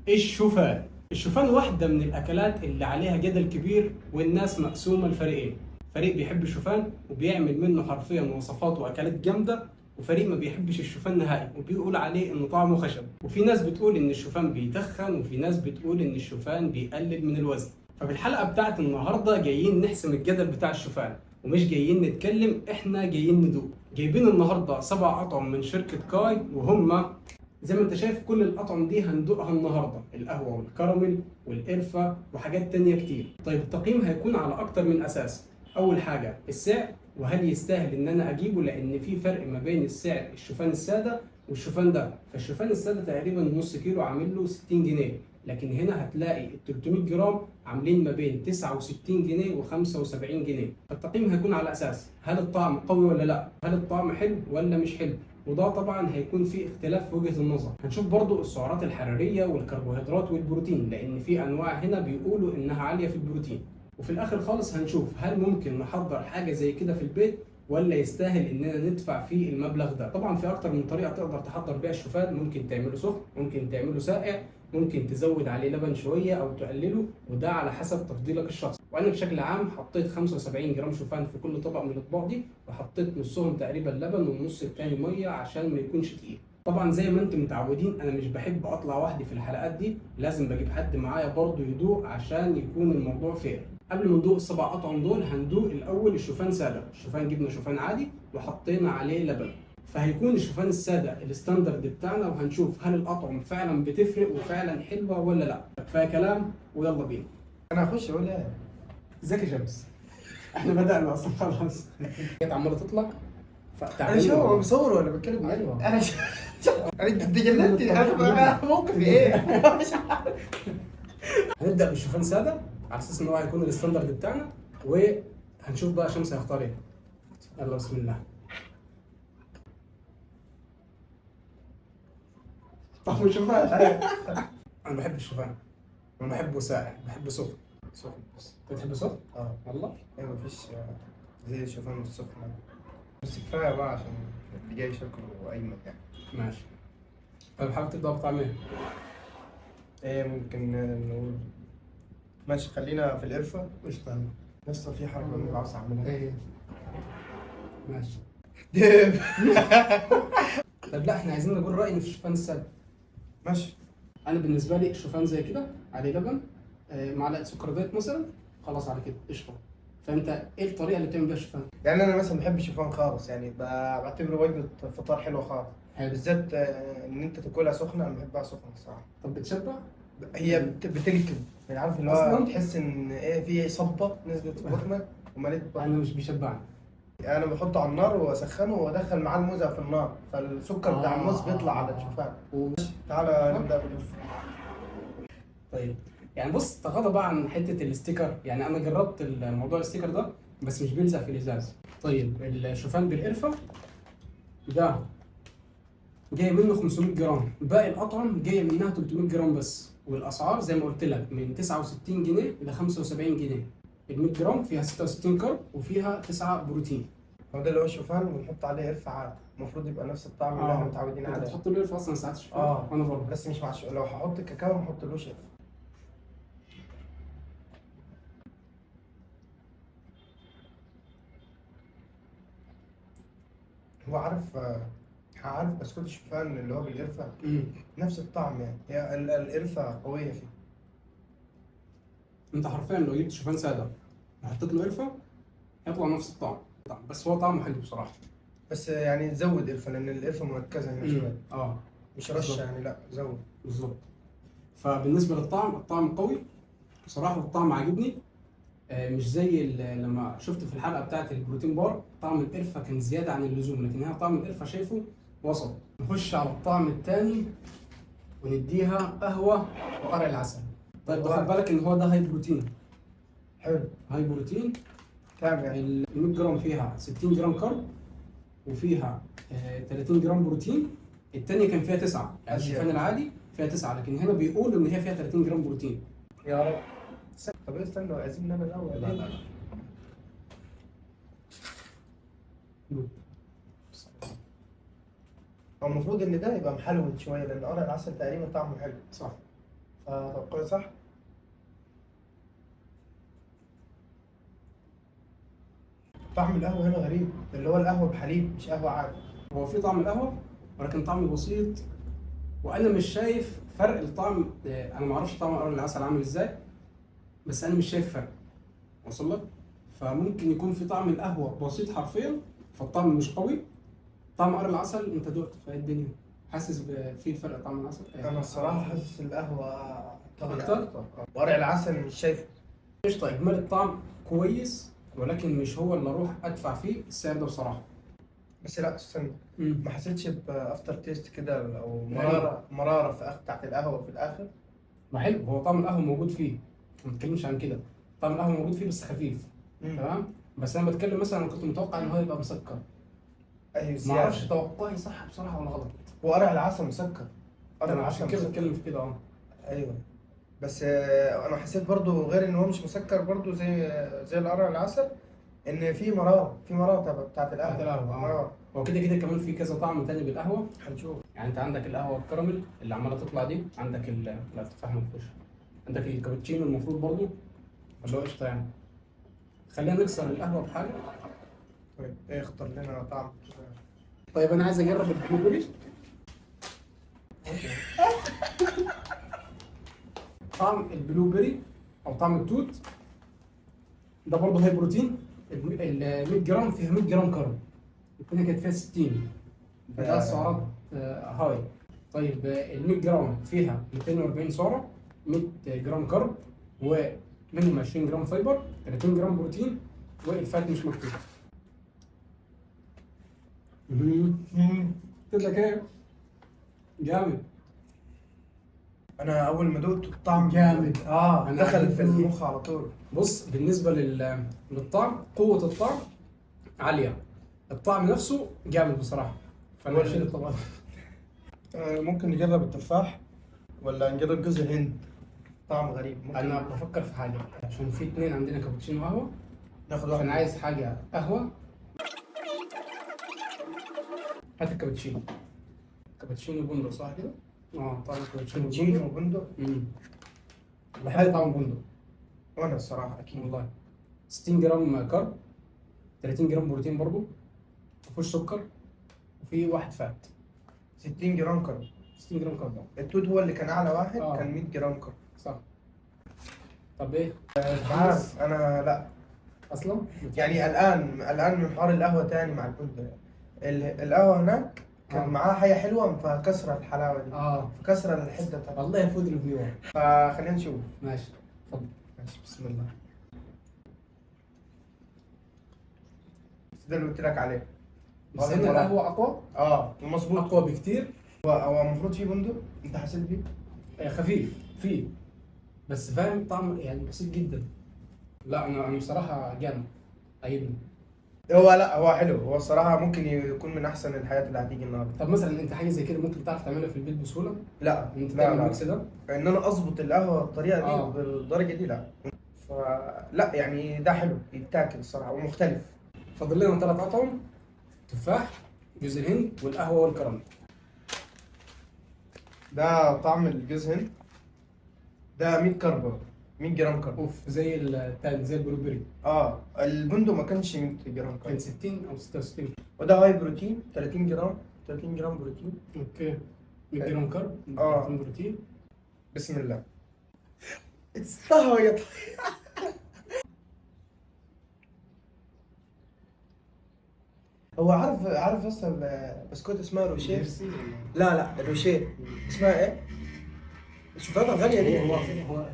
الشوفان. الشوفان واحدة من الأكلات اللي عليها جدل كبير، والناس مقسومة لفريقين. فريق بيحب الشوفان وبيعمل منه حرفيا وصفات وأكلات جامدة، وفريق ما بيحبش الشوفان نهائي وبيقول عليه إنه طعمه خشب. وفي ناس بتقول إن الشوفان بيتخن، وفي ناس بتقول إن الشوفان بيقلل من الوزن. ففي الحلقة بتاعت النهاردة جايين نحسم الجدل بتاع الشوفان، ومش جايين نتكلم، احنا جايين ندوق. جايبين النهارده 7 أطعم من شركة كاي، وهم زي ما انت شايف كل الاطعم دي هندوقها النهارده، القهوه والكراميل والقرفه وحاجات تانية كتير. طيب التقييم هيكون على اكتر من اساس. اول حاجه السعر، وهل يستاهل ان انا اجيبه، لان في فرق ما بين السعر الشوفان الساده والشوفان ده. فالشوفان الساده تقريبا نص كيلو عامل له 60 جنيه، لكن هنا هتلاقي ال 300 جرام عاملين ما بين 69 جنيه و75 جنيه. فالتقييم هيكون على اساس هل الطعم قوي ولا لا، هل الطعم حلو ولا مش حلو، وده طبعا هيكون في اختلاف في وجهة النظر. هنشوف برضو السعرات الحرارية والكربوهيدرات والبروتين، لان في انواع هنا بيقولوا انها عالية في البروتين. وفي الاخر خالص هنشوف هل ممكن نحضر حاجة زي كده في البيت، ولا يستاهل اننا ندفع فيه المبلغ ده. طبعا في اكتر من طريقة تقدر تحضر بيها الشوفان، ممكن تعمله سخن، ممكن تعمله ساقع، ممكن تزود عليه لبن شوية او تقلله، وده على حسب تفضيلك الشخصي. وانا بشكل عام حطيت 75 جرام شوفان في كل طبق من الاطباق دي، وحطيت نصهم تقريبا لبن والنص التاني ميه عشان ما يكونش تقيل. طبعا زي ما انتم متعودين انا مش بحب اطلع وحدي في الحلقات دي، لازم بجيب حد معايا برضه يدوق عشان يكون الموضوع فير. قبل ما ندوق السبع اطعم دول هندوق الاول الشوفان ساده. الشوفان جبنا شوفان عادي وحطينا عليه لبن، فهيكون الشوفان الساده الستاندرد بتاعنا، وهنشوف هل الاطعم فعلا بتفرق وفعلا حلوه ولا لا. كفايه كلام ويلا بينا. انا هخش اقول ايه؟ ازيك يا شمس؟ احنا بدأنا اصلا خلاص. كانت عماله تطلع انا فتعبانه شو والله. بصور ولا بتكلم؟ أيوة. انا انا تجننت. انا موقفي ايه؟ هنبدأ بالشوفان سادة على اساس ان هو هيكون الستاندرد بتاعنا، وهنشوف بقى شمس هيختار ايه. يلا بسم الله. طعم الشوفان. انا بحب الشوفان، انا بحبه ساقع، بحبه سخن. سخن بس انت بتحبه سخن؟ اه والله ايه مفيش زي الشوفان السخن، بس كفايه بقى عشان اللي جاي شكله ايمن يعني. ماشي. طيب حابب تبدأ بطعم ايه؟ ايه ممكن نقول؟ ماشي خلينا في القرفه. قشطة. لسه في حركه من عاوز اعملها. ايه ماشي. ديب. طيب لا احنا عايزين نقول رأينا في الشوفان السادة. ماشي. انا بالنسبه لي الشوفان زي كده عليه لبن، معلقه سكر دايت مثلا، خلاص على كده قشطه. فانت ايه الطريقه اللي بتعمل بيها الشوفان؟ يعني انا مثلا بحب الشوفان خالص، يعني بعتبره وجبه فطار حلوه خالص. حلو. بالذات ان انت تاكلها سخنه، انا بحبها سخنه الصراحه. طب بتشبع؟ هي بتلكم، يعني عارف اللي هو أصلاً؟ تحس ان ايه، في صبه نزلت في بطنك ومليت بطنك. انا مش بيشبعني. انا بحطه على النار واسخنه وادخل معاه الموزه في النار، فالسكر بتاع الموز بيطلع على الشوفان. تعالى نبدا بالقرفه. طيب يعني بص تغاضى بقى عن حته الاستيكر، يعني انا جربت الموضوع الاستيكر ده بس مش بيلزق في الازاز. طيب الشوفان بالقرفه ده جاي منه 500 جرام، باقي الاطعم جايه منها 300 جرام بس، والاسعار زي ما قلت لك من 69 جنيه ل 75 جنيه. ال 100 جرام فيها 66 كارب وفيها 9 بروتين. هو ده اللي هو الشوفان، ونحط عليه قرفه عادي، المفروض يبقى نفس الطعم اللي احنا متعودين انت عليه. بتحط له قرفه اصلا ساعات الشوفان؟ وانا برضه. بس مش مع لو هحط كاكاو ما احطلوش قرفه. هو عارف بسكوت الشوفان اللي هو بالقرفه نفس الطعم، يعني هي القرفه قويه فيه. انت حرفيا لو جبت شوفان ساده وحطيت له قرفه هيطلع نفس الطعم، بس هو طعمه حلو بصراحه. بس يعني زود قرفه لان القرفه مركزه هنا شويه، مش رشه بالظبط. يعني، لا زود. بالظبط. فبالنسبه للطعم، الطعم قوي بصراحه، والطعم عاجبني. مش زي لما شفت في الحلقه بتاعت البروتين بار طعم القرفه كان زياده عن اللزوم، لكن هنا طعم القرفه شايفه وسط. نخش على الطعم الثاني ونديها قهوه وقرع العسل. طيب خد بالك ان هو ده هاي بروتين. حلو. هاي بروتين. كام يعني؟ ال 100 جرام فيها 60 جرام كارب وفيها 30 جرام بروتين. الثانيه كان فيها 9، يعني الشوفان العادي فيها 9، لكن هنا بيقولوا ان هي فيها 30 جرام بروتين. يا رب. طب استنى عايزين نعمل الاول. لا. هو المفروض ان ده يبقى محلول شويه، لان قرع العسل تقريبا طعمه حلو. صح. توقعي صح. طعم القهوة هنا غريب، اللي هو القهوة بحليب مش قهوة عادي. هو في طعم القهوه ولكن طعم بسيط، وانا مش شايف فرق الطعم. انا ما اعرفش طعم قرن العسل عامل ازاي، بس انا مش شايف فرق. وصل لك؟ فممكن يكون في طعم القهوه بسيط حرفيا، فالطعم مش قوي. طعم قرن العسل انت دقت في الدنيا، حاسس في فرق طعم العسل؟ أنا الصراحة حاسس القهوة طاغية أكتر؟ أكتر. ورق العسل مش شايفه. قشطه، اجمالي الطعم كويس، ولكن مش هو اللي اروح ادفع فيه السعر ده بصراحه. بس لا استنى، امم ما حسيتش بأفتر تيست كده أو مرارة في بتاعت القهوة في الآخر؟ ما حلو، هو طعم القهوه موجود فيه، ما بتكلمش عن كده. طعم القهوه موجود فيه بس خفيف. تمام. بس انا بتكلم مثلا، انا كنت متوقع ان هو يبقى مسكر. أيوة ما اعرفش زيادة. توقعي صح بصراحه ولا غلط. ورق العسل مسكر. ورق انا العسل عشان كده مسكر. بتكلم في كده ايوه. بس انا حسيت برضو غير ان هو مش مسكر برضو زي القرع العسل، ان في مراره بتاعت بتاعت القهوه. القهوه. هو كده كده كمان في كذا طعم تاني بالقهوه. هنشوف. يعني انت عندك القهوه الكراميل اللي عماله تطلع دي، عندك لا التفاح ما فيهوش، عندك الكابتشينو المفروض برضو اللي هو قشطه يعني. خلينا نكسر القهوه بحاجه. طيب ايه اختار لنا طعم؟ طيب انا عايز اجرب البلو بيري. طعم البلو بيري او طعم التوت ده برضه هاي بروتين. ال 100 جرام فيها 100 جرام كارب، الثانيه كانت فيها 60. ده السعرات هاي. طيب ال 100 جرام فيها 240 سعره، 100 جرام كارب، ومنهم 20 جرام فايبر، 30 جرام بروتين، والفات مش مكتوب. كده كده جامد. انا اول ما دقت الطعم جامد. دخل في عجبني. المخ على طول. بص، بالنسبه للطعم، قوه الطعم عاليه، الطعم نفسه جامد بصراحه. فانا وال- هشيل الطبق. ممكن نجرب التفاح ولا نجرب جوز الهند؟ طعم غريب. ممكن انا بفكر في حاجه، عشان في اتنين عندنا كابتشينو قهوه، ناخد واحد. فانا عايز حاجه قهوه. هات الكابتشينو. كابتشينو بندق صح كده؟ طعم الكابتشينو جينو بندق. وبندق. بحب طعم البندق وانا الصراحه اكيد. والله. 60 جرام كارب، 30 جرام بروتين برضو، مفيهوش سكر، وفي واحد فات. 60 جرام كرب. 60 جرام كارب التوت هو اللي كان اعلى واحد، آه. كان 100 جرام كرب. صح. طب ايه؟ مش عارف انا، لا اصلا يعني قلقان من حوار القهوه تاني مع البندق. القهوه هناك كان معاها حاجه حلوه فكسرت الحلاوه دي، فكسر الحده بتاعتها. والله يا فود ريفيور. فخلينا نشوف. ماشي اتفضل. ماشي بسم الله. ده اللي قلت لك عليه. بس هنا القهوه اقوى. مظبوط. اقوى بكتير. هو المفروض فيه بندق، انت حسيت بيه؟ خفيف فيه، بس فاهم طعم يعني بسيط جدا. لا انا بصراحه جامد، عجبني. هو حلو، هو الصراحه ممكن يكون من احسن الحاجات اللي هتيجي النهارده. طب مثلا انت حاجه زي كده ممكن تعرف تعملها في البيت بسهوله؟ لا انت لا تعمل لا الميكس ده؟ ان انا اظبط القهوه بالطريقه دي آه. بالدرجه دي لا. فلا يعني ده حلو يتاكل الصراحه ومختلف. فاضل لنا 3 اطعم: تفاح، جوز الهند، والقهوه والكراميل. ده طعم الجوز هند، ده 100 كرب، 100 جرام كرب. اوف، زي التاني زي البلو بيري. البندق ما كانش 100 جرام كان كرب. 60 او 66. وده هاي بروتين 30 جرام، 30 جرام بروتين. اوكي. 100 جرام كارب، 30 بروتين. بسم الله. استهويت. هو عارف اصلا بسكوت اسمها روشيه؟ جيرسي. لا الروشيه اسمها ايه؟ الشوكولاته الغاليه دي. هو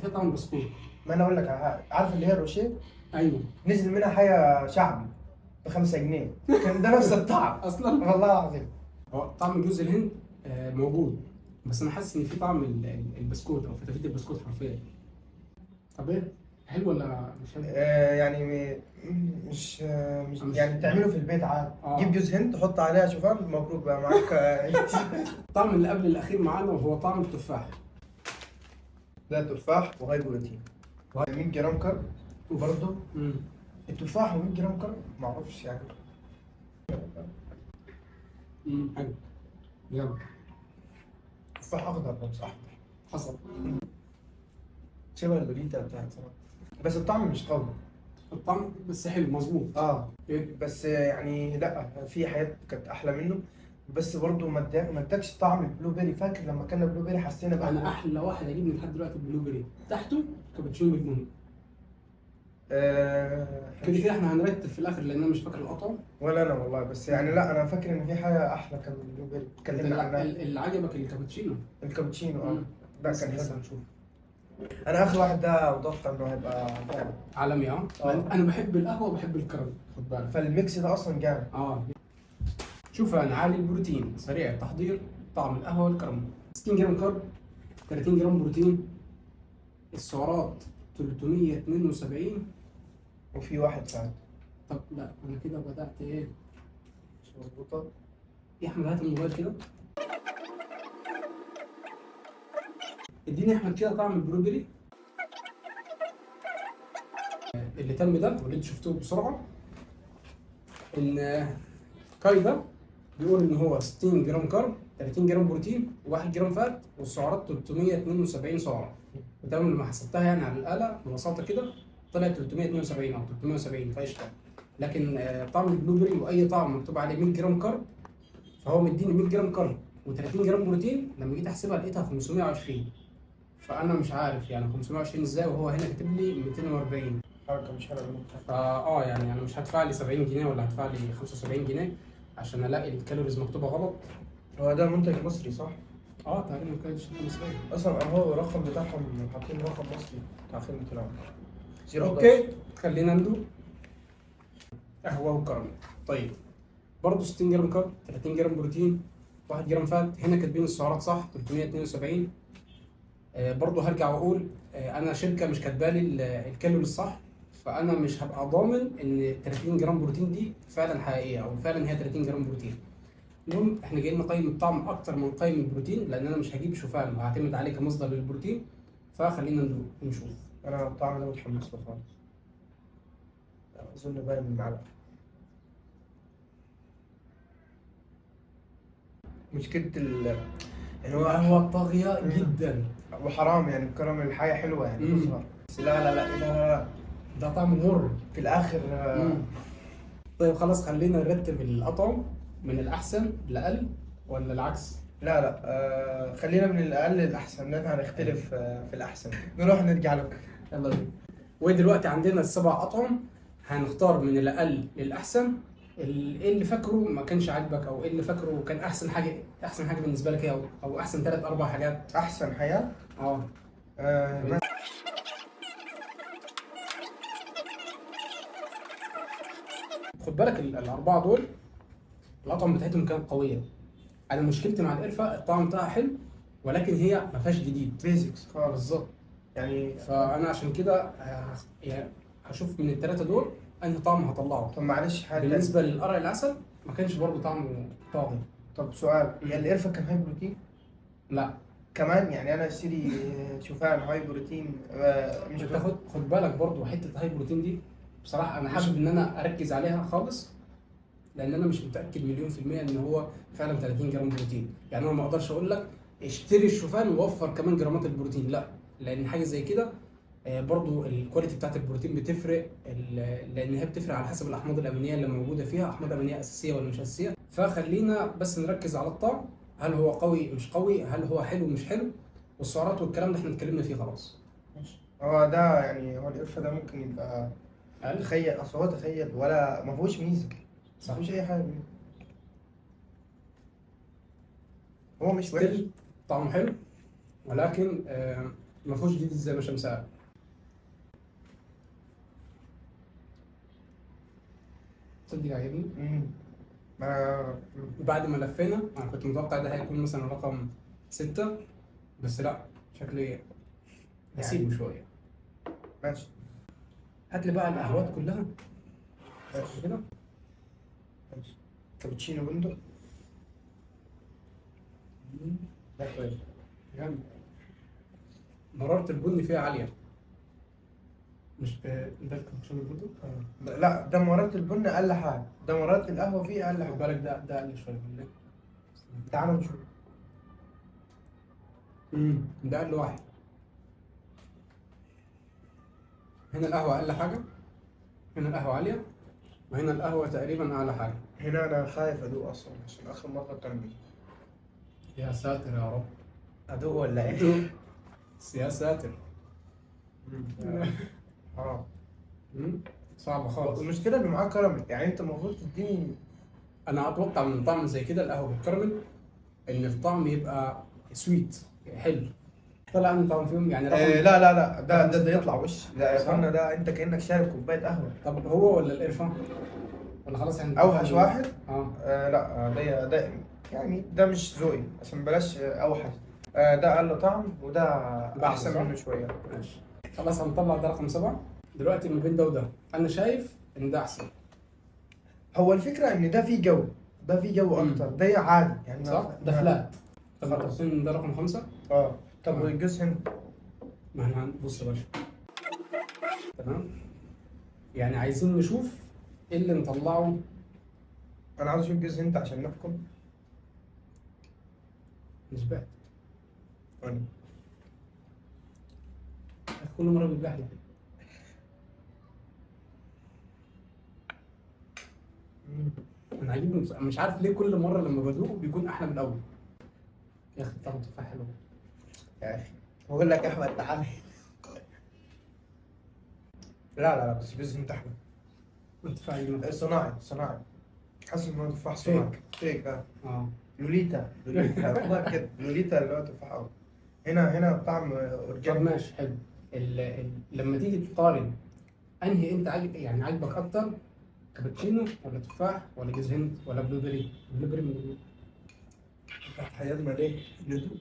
في طعم بسكوت. ما انا اقول لك على حاجه، عارف اللي هي الروشيه؟ ايوه نزل منها حاجه شعبي ب5 جنيه، كان ده نفس الطعم اصلا. والله العظيم. هو طعم جوز الهند موجود، بس انا حاسس ان في طعم البسكوت او فتافيت البسكوت حرفيا. طب ايه، حلو ولا مش حلو؟ يعني مش يعني تعمله في البيت عادي. جيب جوز هند تحط عليها شوفان، مبروك بقى معاك. الطعم اللي قبل الاخير معانا وهو طعم التفاح. ده تفاح وهاي بروتين 100 جرام كرب برضه. التفاح و100 جرام كرب معرفش يعني. حلو. يلا. تفاح اخضر مش احمر. حصل. شبه اللوليتا بتاعت صراحة، بس الطعم مش قوي. الطعم بس حلو مظبوط. إيه؟ بس يعني لا، في حاجات كانت احلى منه، بس برضه ما ادكش طعم البلو بيري. فاكر لما كنا بلو بيري حسينا بقى انا احلى واحد عجبني لحد دلوقتي البلو بيري، تحته كابتشينو بالمانجا. كده كده احنا هنرتب في الاخر لان انا مش فاكر القطعه. ولا انا والله، بس يعني لا، انا فاكر ان في حاجه احلى كان من البلو بيري اتكلمنا عنها. اللي عجبك الكابتشينو. الكابتشينو مم. ده بس كان لسه حلو. هنشوف. انا اخر واحد ده اتوقع انه هيبقى جامد. عالمي انا بحب القهوه وبحب الكراميل، خد بالك. فالميكس ده اصلا جامد. شوف انا عالي البروتين، سريع التحضير، طعم القهوه والكراميل. 60 جرام كارب، 30 جرام بروتين، السعرات 372. وفي واحد فات. طب لا انا كده بدات ايه؟ مش مظبوطه. يا احمد هات الموبايل كده. اديني يا احمد كده طعم البلوبيري اللي تم ده واللي انتوا شفتوه بسرعه. ان كاي ده بيقول ان هو 60 جرام كارب، 30 جرام بروتين، و1 جرام فات، والسعرات 372 سعره. وتمام لما حسبتها يعني على الاله ببساطه كده طلعت 372 او 370 فقشطه. لكن طعم البلوبيري واي طعم مكتوب عليه 100 جرام كارب، فهو مديني 100 جرام كارب و30 جرام بروتين. لما جيت احسبها لقيتها 520. فانا مش عارف يعني 520 ازاي وهو هنا كاتب لي 240. حركه مش حلوه منك. يعني انا مش هدفع لي 70 جنيه ولا هدفع لي 75 جنيه عشان الاقي الكالوريز مكتوبه غلط. هو ده منتج مصري صح؟ تقريبا كده شركه مصريه. اصلا هو الرقم بتاعهم حاطين رقم مصري بتاع خدمه العملاء. اوكي خلينا ندوق قهوه وكراميل. طيب برضه 60 جرام كارب، 30 جرام بروتين، 1 جرام فات. هنا كاتبين السعرات صح 372. برضه هرجع واقول انا شركه مش كاتبالي الكالوري الصح، فانا مش هبقى ضامن ان 30 جرام بروتين دي فعلا حقيقيه او فعلا هي 30 جرام بروتين. المهم احنا جايين نقيم الطعم اكتر من قيم البروتين لان انا مش هجيب شوفان وهعتمد عليه كمصدر للبروتين. فخلينا ندوق ونشوف. انا الطعم ده متحمس له خالص. اظن باين من المعلقه. مشكله يعني هو طاغيه جدا وحرام يعني الكراميل حاجه حلوه يعني تظهر، بس لا ده طعم مر في الاخر. طيب خلاص خلينا نرتب الأطعم من الأحسن لأقل ولا العكس؟ لا خلينا من الاقل للاحسن لان هنختلف في الاحسن. نروح نرجع له. يلا بينا. ودلوقتي عندنا السبع أطعم، هنختار من الأقل للأحسن. ايه اللي فاكره ما كانش عاجبك او ايه اللي فاكره كان احسن حاجه بالنسبه لك ايه او احسن 3 4 حاجات. احسن حاجه خد بالك الاربعه دول الاطعمه بتاعتهم كانت قويه. انا مشكلتي مع القرفه الطعم بتاعها حلو ولكن هي ما فيهاش جديد. بيزكس خالص بالظبط يعني. فانا عشان كده يعني هشوف من الثلاثه دول انهي طعم هطلعه. طب معلش حاجه بالنسبه للقرع العسل ما كانش برضه طعمه طاغي. طب سؤال، هي القرفه كان هاي بروتين؟ لا كمان يعني انا اشتري شوفان هاي بروتين مش انت خد بالك برضه حته هاي بروتين دي بصراحه انا حابب ان انا اركز عليها خالص لان انا مش متاكد مليون في الميه ان هو فعلا 30 جرام بروتين. يعني انا ما اقدرش اقول لك اشتري الشوفان ووفر كمان جرامات البروتين، لا، لان حاجه زي كده برضو الكواليتي بتاعت البروتين بتفرق لان هي بتفرق على حسب الاحماض الامينيه اللي موجوده فيها، احماض امينيه اساسيه ولا مش اساسيه. فخلينا بس نركز على الطعم، هل هو قوي مش قوي، هل هو حلو مش حلو، والسعرات والكلام ده احنا اتكلمنا فيه خلاص. هو ده يعني هو القرفه ده ممكن يبقى تخيل، اصل هو تخيل ولا ما فيهوش ميزه، ما فيهوش اي حاجه. هو مش وحش، طعمه حلو ولكن ما فيهوش جديد زي ما شمس قال. تصدق عجبني؟ بعد ما لفينا انا كنت متوقع ده هيكون مثلا رقم 6 بس لا، شكلي هسيبه شويه. ماشي. هات لي بقى القهوات كلها. ماشي كده. ماشي. كابتشينو بندق. ده كويس. جامد. مرارة البن فيها عالية. مش ده الكابتشينو بندق؟ لا ده مرارة البن اقل حاجه، ده مرارة القهوه فيه اقل خد حاجه. بالك ده اقل شويه من ده. تعالوا نشوف. ده اقل واحد. هنا القهوه اقل حاجه، هنا القهوه عاليه، وهنا القهوه تقريبا اعلى حاجه. هنا انا خايف ادوق اصلا عشان اخر مره كان يا ساتر يا رب. ادوق ولا ايه؟ يا ساتر. اه صعبه خالص. المشكله انه معاه كراميل، يعني انت المفروض تديني. انا اتوقع من طعم زي كده القهوه بالكراميل ان الطعم يبقى سويت حلو. طلع من طعم فيهم يعني رقم. لا لا لا، ده رقم ستة. يطلع وش، ده يا صح؟ اخوانا ده انت كانك شارب كوبايه قهوه. طب هو ولا القرفه؟ ولا خلاص احنا اوحش واحد؟ اه. لا ده يعني ده مش ذوقي، عشان بلاش اوحش. ده اقل طعم وده احسن صح؟ منه شويه. ماشي. خلاص هنطلع ده رقم 7. دلوقتي ما بين ده وده انا شايف ان ده احسن. هو الفكره ان ده فيه جو، ده فيه جو اكتر، ده عادي يعني. صح؟ ده فلات. طب خلاص. متفقين ان ده رقم 5؟ طب والجوز هند؟ ما احنا بص يا باشا. تمام. يعني عايزين نشوف ايه اللي نطلعه. انا عاوز اشوف جوز هند عشان نحكم. نسبات. أنا. كل مره بيبلع. انا عاجبني مش عارف ليه كل مره لما بدوق بيكون احلى من الاول. يا اخي طعم تفاح حلو. يا اخي بقول لك احمد تعالى. لا لا لا، بس جوز هند احلى. التفاح يجنن. صناعي. حاسس ان هو تفاح صناعي. فيك لوليتا والله كده لوليتا اللي هو تفاح قوي. هنا طعم طب اورجانيك. ماشي حلو. لما تيجي تقارن انهي انت يعني عاجبك اكتر، كابتشينو ولا تفاح ولا جوز هند ولا بلو بيري؟ بلو بيري من حياتنا ليه؟ ندوق.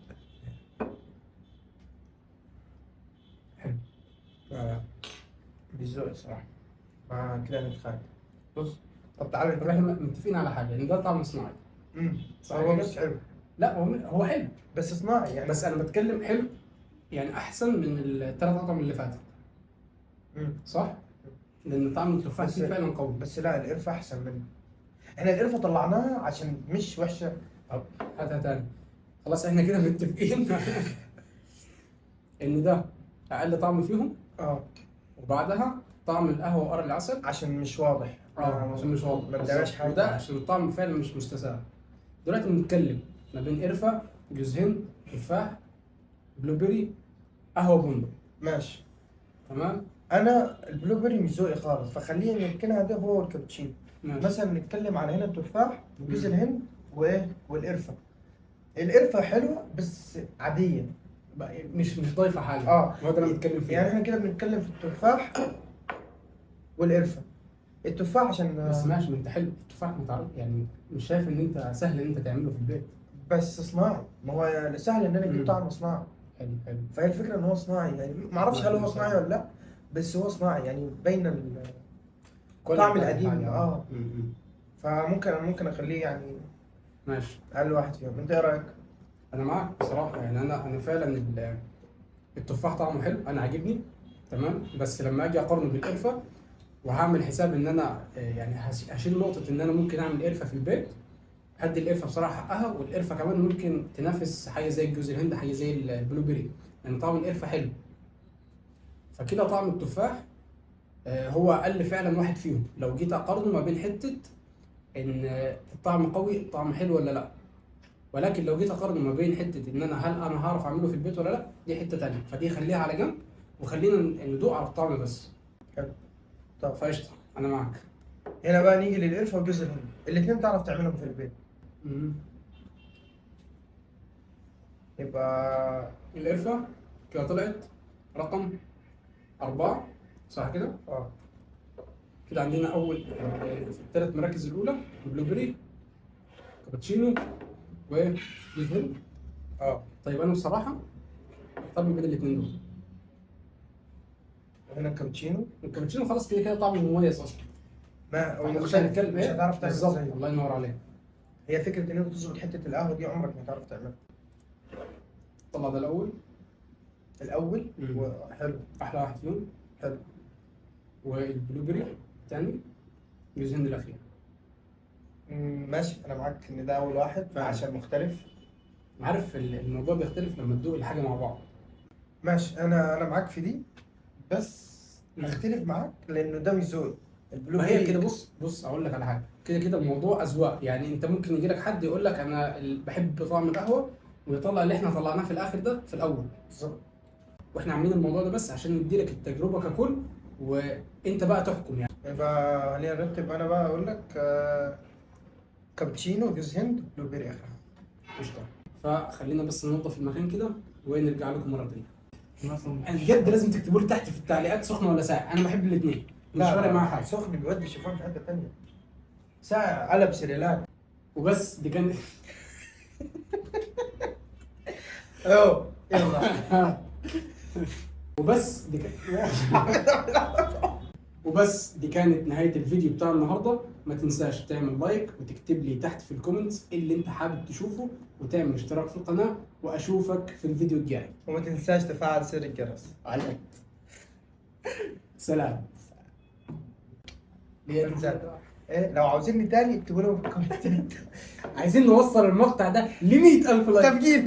حلو. مش ذوقي الصراحه. كده نتخانق. بص، طب تعالى طب احنا متفقين على حاجه ان ده طعم صناعي. صح هو كده؟ مش حلو لا هو حلو بس صناعي يعني. بس انا بتكلم حلو يعني احسن من الثلاث اطعمه اللي فاتت. صح؟ لان طعم التفاح فيه فعلا قوي. بس لا، القرفه احسن منه. احنا القرفه طلعناها عشان مش وحشه. طب هاتها تاني. خلاص احنا كده متفقين ان ده اقل طعم فيهم. وبعدها طعم القهوه وقرع العسل عشان مش واضح. عشان مش واضح. ما اداناش حاجه. وده عشان الطعم فعلا مش مستساغ. دلوقتي بنتكلم ما بين قرفه، جوز هند، تفاح، بلو بيري، قهوه بندق. ماشي تمام. انا البلو بيري مش ذوقي خالص، فخلينا نركنها ده هو الكابتشينو. مثلا نتكلم على هنا التفاح وجوز الهند والقرفه. القرفه حلوه بس عاديه، مش ضايفه حاجه. هو ده اللي بنتكلم فيه. يعني احنا كده بنتكلم في التفاح والقرفه. التفاح عشان بس ماشي، ما انت حلو التفاح متعرف يعني. مش شايف ان انت سهل ان انت تعمله في البيت؟ بس صناعي، ما هو سهل ان انا اجيب طعم صناعي. حلو. فهي الفكره ان هو صناعي، يعني ما اعرفش هل هو صناعي ولا لا، بس هو صناعي يعني بين الطعم القديم. فممكن اخليه يعني ماشي اقل واحد فيهم. انت ايه رايك؟ انا معاك بصراحه يعني. انا فعلا التفاح طعمه حلو، انا عاجبني. تمام. بس لما اجي اقارنه بالقرفه وهعمل حساب ان انا يعني هشيل نقطه ان انا ممكن اعمل قرفه في البيت، هدي القرفه بصراحه حقها. والقرفه كمان ممكن تنافس حاجه زي الجوز الهند، حاجه زي البلو بيري، لان يعني طعم القرفه حلو. فكده طعم التفاح هو اقل فعلا واحد فيهم لو جيت اقارنه ما بين حته ان الطعم قوي، الطعم حلو ولا لا. ولكن لو جيت اقارنه ما بين حته ان هل انا هعرف اعمله في البيت ولا لا، دي حته ثانيه. فدي خليها على جنب وخلينا ندوق على الطعم بس. حلو. طب فقشطه انا معاك. هنا بقى نيجي للقرفه وجوز الهند، الاثنين تعرف تعملهم في البيت. يبقى القرفه كده طلعت رقم 4 صح كده؟ كده عندنا اول في الثلاث مراكز الاولى بلو بيري، كابتشينو، وجوز هند. طيب انا بصراحه طب بين الاثنين دول. هنا الكابتشينو خلاص كده كده طعمه مميز اصلا. مش هتعرف تعمل بالظبط. الله ينور عليك. هي فكره ان انت تظبط حته القهوه دي عمرك ما تعرف تعملها. طلع ده الاول. حلو. احلى واحد فيهم. حلو. والبلو بيري الثاني، جوز هند الاخير. ماشي، انا معاك ان ده اول واحد عشان مختلف. عارف الموضوع بيختلف لما تدوق الحاجه مع بعض. ماشي، انا معاك في دي، بس اختلف معاك لانه ده مش ذوقي. البلو ما هي بيري كده، بص اقول لك على حاجه، كده الموضوع اذواق. يعني انت ممكن يجي لك حد يقول لك انا بحب طعم القهوه، ويطلع اللي احنا طلعناه في الاخر ده في الاول. بالظبط. واحنا عاملين الموضوع ده بس عشان نديلك التجربه ككل، وانت بقى تحكم يعني. يبقى خلينا نرتب. انا بقى اقول لك كابتشينو، جوز هند، بلو بيري اخر. قشطه. فخلينا بس ننظف المكان كده ونرجع لكم مره تانيه. مثلا بجد لازم تكتبوا لي تحت في التعليقات سخنه ولا ساقع، انا بحب الاثنين مش فارق معايا حاجه. سخن بيودي الشوفان في حته تانيه، ساعة قلب سريلاك. وبس دي كانت اهو يلا. وبس دي كانت نهاية الفيديو بتاع النهاردة. ما تنساش تعمل لايك وتكتب لي تحت في الكومنتس اللي انت حابب تشوفه، وتعمل اشتراك في القناة، واشوفك في الفيديو الجاي. وما تنساش تفعل زر الجرس. عليك. سلام. ايه لو عاوزيني تاني اكتبوا لهم في الكومنتات. عايزين نوصل المقطع ده ل 100,000 لايك. تفجير.